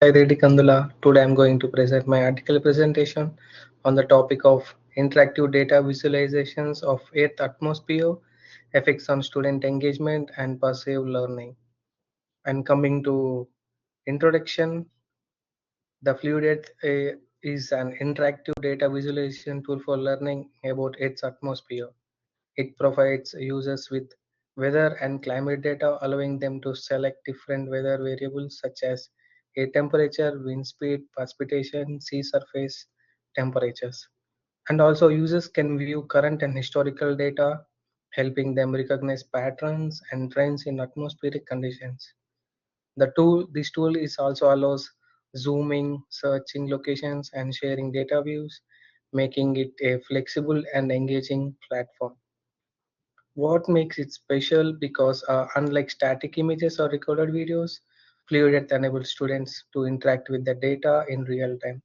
Hi Reddy Kandula. Today I'm going to present my article presentation on the topic of interactive data visualizations of Earth atmosphere, effects on student engagement and passive learning. And coming to introduction, the Fluid Earth is an interactive data visualization tool for learning about Earth's atmosphere. It provides users with weather and climate data, allowing them to select different weather variables such as air temperature, wind speed, precipitation, sea surface temperatures. And also, users can view current and historical data, helping them recognize patterns and trends in atmospheric conditions. This tool is also allows zooming, searching locations, and sharing data views, making it a flexible and engaging platform. What makes it special? Because unlike static images or recorded videos, Fluid Earth enables students to interact with the data in real time.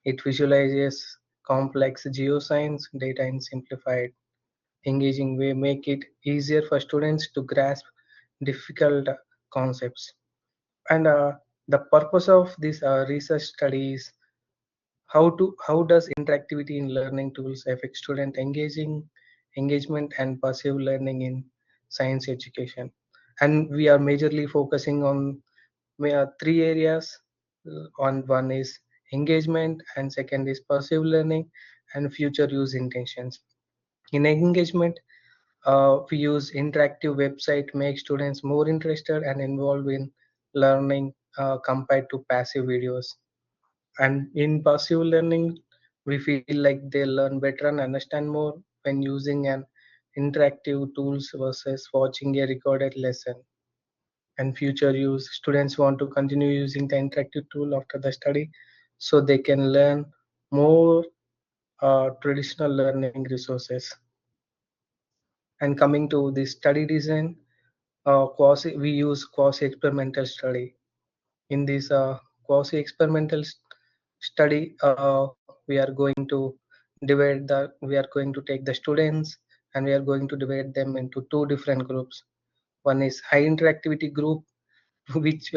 It visualizes complex geoscience data in simplified, engaging way, make it easier for students to grasp difficult concepts. And the purpose of this research study is how does interactivity in learning tools affect student engagement and passive learning in science education. And we are majorly focusing on three areas. On one is engagement, and second is passive learning and future use intentions. In engagement, we use interactive website make students more interested and involved in learning compared to passive videos. And in passive learning, we feel like they learn better and understand more when using an interactive tools versus watching a recorded lesson. And future use, students want to continue using the interactive tool after the study so they can learn more traditional learning resources. And coming to the study design, we use quasi experimental study. In this quasi experimental study, we are going to we are going to take the students and we are going to divide them into two different groups. One is high interactivity group, which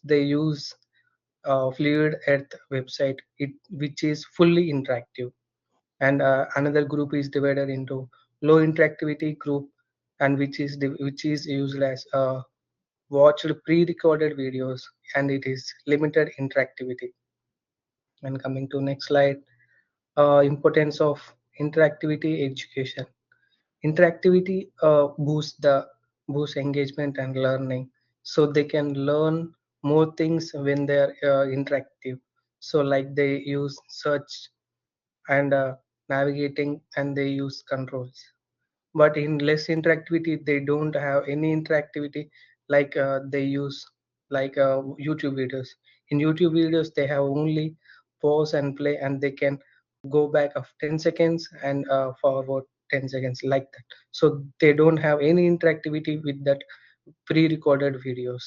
they use Fluid Earth website, which is fully interactive. And another group is divided into low interactivity group, and which is used as watched pre-recorded videos, and it is limited interactivity. And coming to next slide, importance of interactivity education. Interactivity boosts engagement and learning, so they can learn more things when they are interactive. So like they use search and navigating, and they use controls. But in less interactivity, they don't have any interactivity, like they use like YouTube videos. In YouTube videos, they have only pause and play, and they can go back of 10 seconds and forward 10 seconds, like that. So they don't have any interactivity with that pre-recorded videos.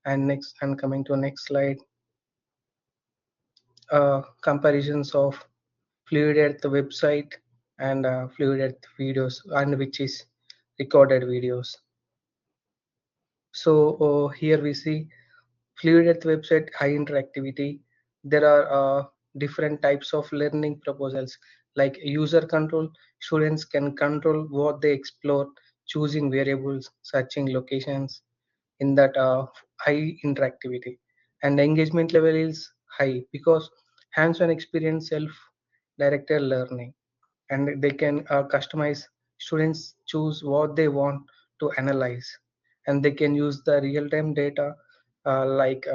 And next, and coming to next slide, comparisons of Fluid Earth website and Fluid Earth videos, and which is recorded videos. So here we see Fluid Earth website high interactivity. There are different types of learning proposals, like user control. Students can control what they explore, choosing variables, searching locations in that high interactivity. And engagement level is high because hands-on experience, self-directed learning, and they can customize. Students choose what they want to analyze, and they can use the real-time data, like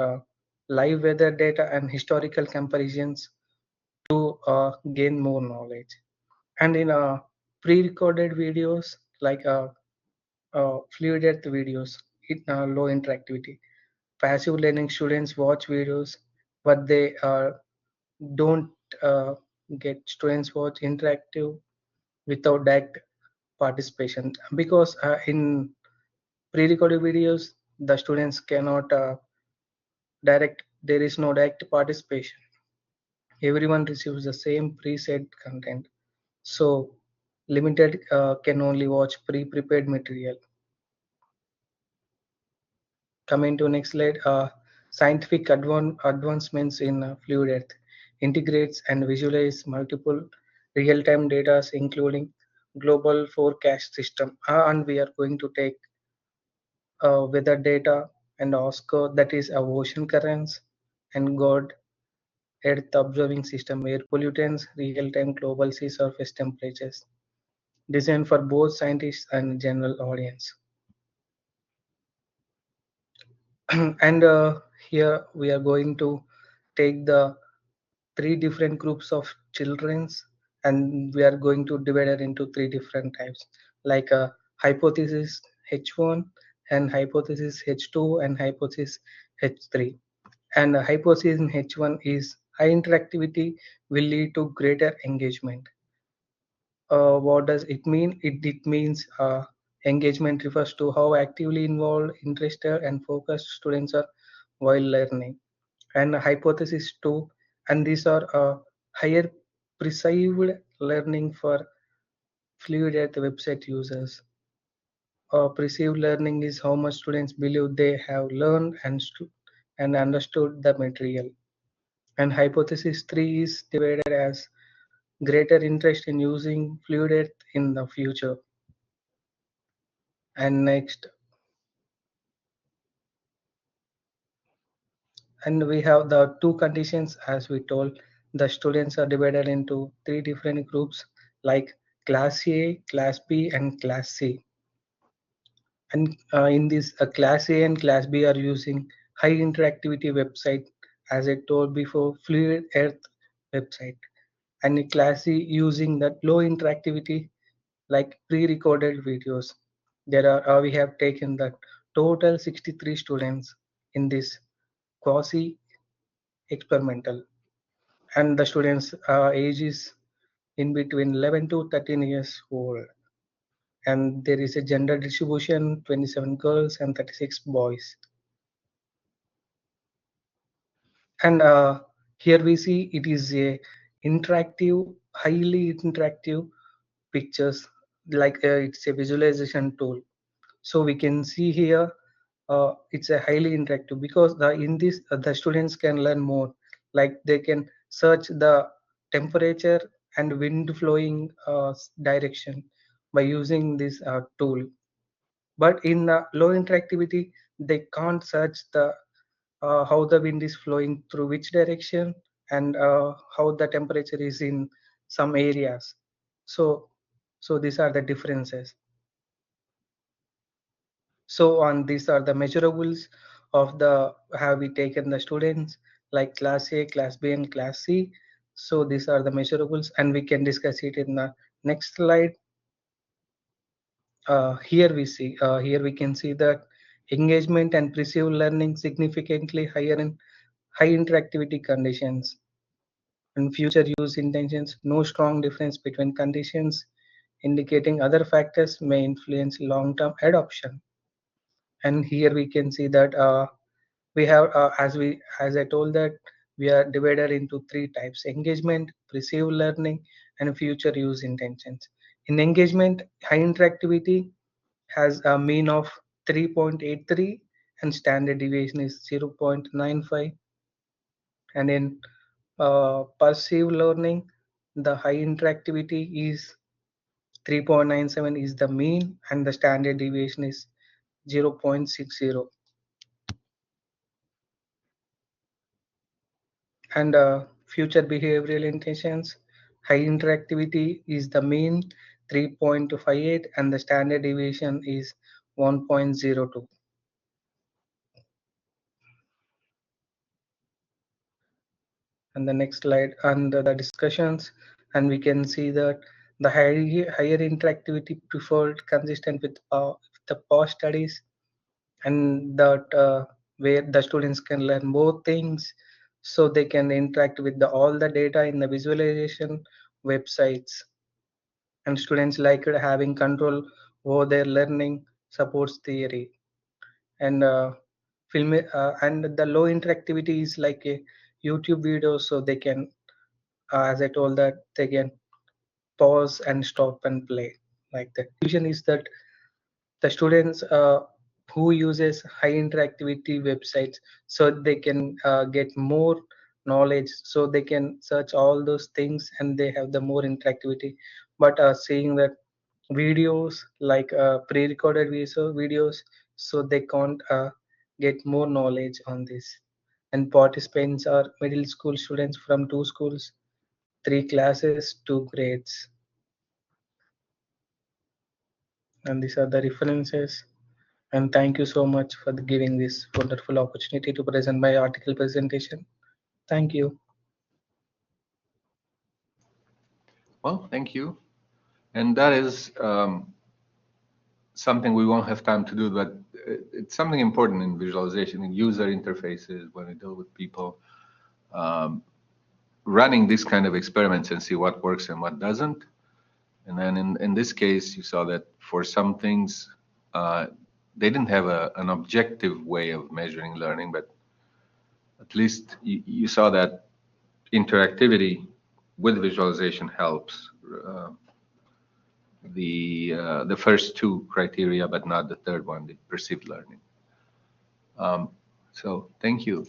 live weather data and historical comparisons, to gain more knowledge. And in pre-recorded videos, like Fluid Earth videos, low interactivity. Passive learning, students watch videos, but they don't uh, get. Students watch interactive without direct participation, because in pre-recorded videos the students cannot direct, there is no direct participation. Everyone receives the same preset content, so limited can only watch pre-prepared material. Coming to next slide, Scientific advancements in fluid earth integrates and visualize multiple real-time data, including global forecast system. And we are going to take weather data and OSCO, that is ocean currents, and God Earth observing system, air pollutants, real-time global sea surface temperatures, designed for both scientists and general audience. And here we are going to take the three different groups of childrens, and we are going to divide it into three different types, like hypothesis H1 and hypothesis H2 and hypothesis H3. And hypothesis in H1 is high interactivity will lead to greater engagement. What does it mean? It means engagement refers to how actively involved, interested, and focused students are while learning. And hypothesis two, and these are higher perceived learning for fluid at the website users. Perceived learning is how much students believe they have learned and understood the material. And hypothesis three is divided as greater interest in using fluid earth in the future. And next, and we have the two conditions. As we told, the students are divided into three different groups, like class A, class B, and class C. And in this class A and class B are using high interactivity website, as I told before, fluid earth website. And in class C using that low interactivity, like pre-recorded videos. There are we have taken the total 63 students in this quasi experimental, and the students age is in between 11 to 13 years old, and there is a gender distribution 27 girls and 36 boys. And here we see it is a interactive, highly interactive pictures, like it's a visualization tool. So we can see here it's a highly interactive, because in this the students can learn more, like they can search the temperature and wind flowing direction by using this tool. But in low interactivity they can't search the how the wind is flowing through which direction, and how the temperature is in some areas. So so these are the differences. So on these are the measurables of the have we taken the students, like class A, class B, and class C. So these are the measurables, and we can discuss it in the next slide. Here we can see that engagement and perceived learning significantly higher in high interactivity conditions. And future use intentions, no strong difference between conditions, indicating other factors may influence long-term adoption. And here we can see that we have as I told that we are divided into three types: engagement, perceived learning, and future use intentions. In engagement, high interactivity has a mean of 3.83 and standard deviation is 0.95. And in perceived learning, the high interactivity is 3.97 is the mean, and the standard deviation is 0.60. And future behavioral intentions, high interactivity is the mean 3.58 and the standard deviation is 1.02. And the next slide under the discussions, and we can see that the higher interactivity preferred consistent with the past studies, and that where the students can learn more things, so they can interact with all the data in the visualization websites. And students like having control over their learning supports theory. And and the low interactivity is like a YouTube video, so they can as I told that they can pause and stop and play like that. Vision is that the students who uses high interactivity websites, so they can get more knowledge, so they can search all those things and they have the more interactivity. But seeing that videos like pre-recorded videos, so they can't get more knowledge on this. And participants are middle school students from two schools, three classes, two grades. And these are the references. And thank you so much for giving this wonderful opportunity to present my article presentation. Thank you. Well, thank you. And that is something we won't have time to do, but it's something important in visualization, in user interfaces, when we deal with people. Running these kind of experiments and see what works and what doesn't. And then in this case, you saw that for some things, they didn't have an objective way of measuring learning, but at least you saw that interactivity with visualization helps the first two criteria, but not the third one, the perceived learning. So thank you.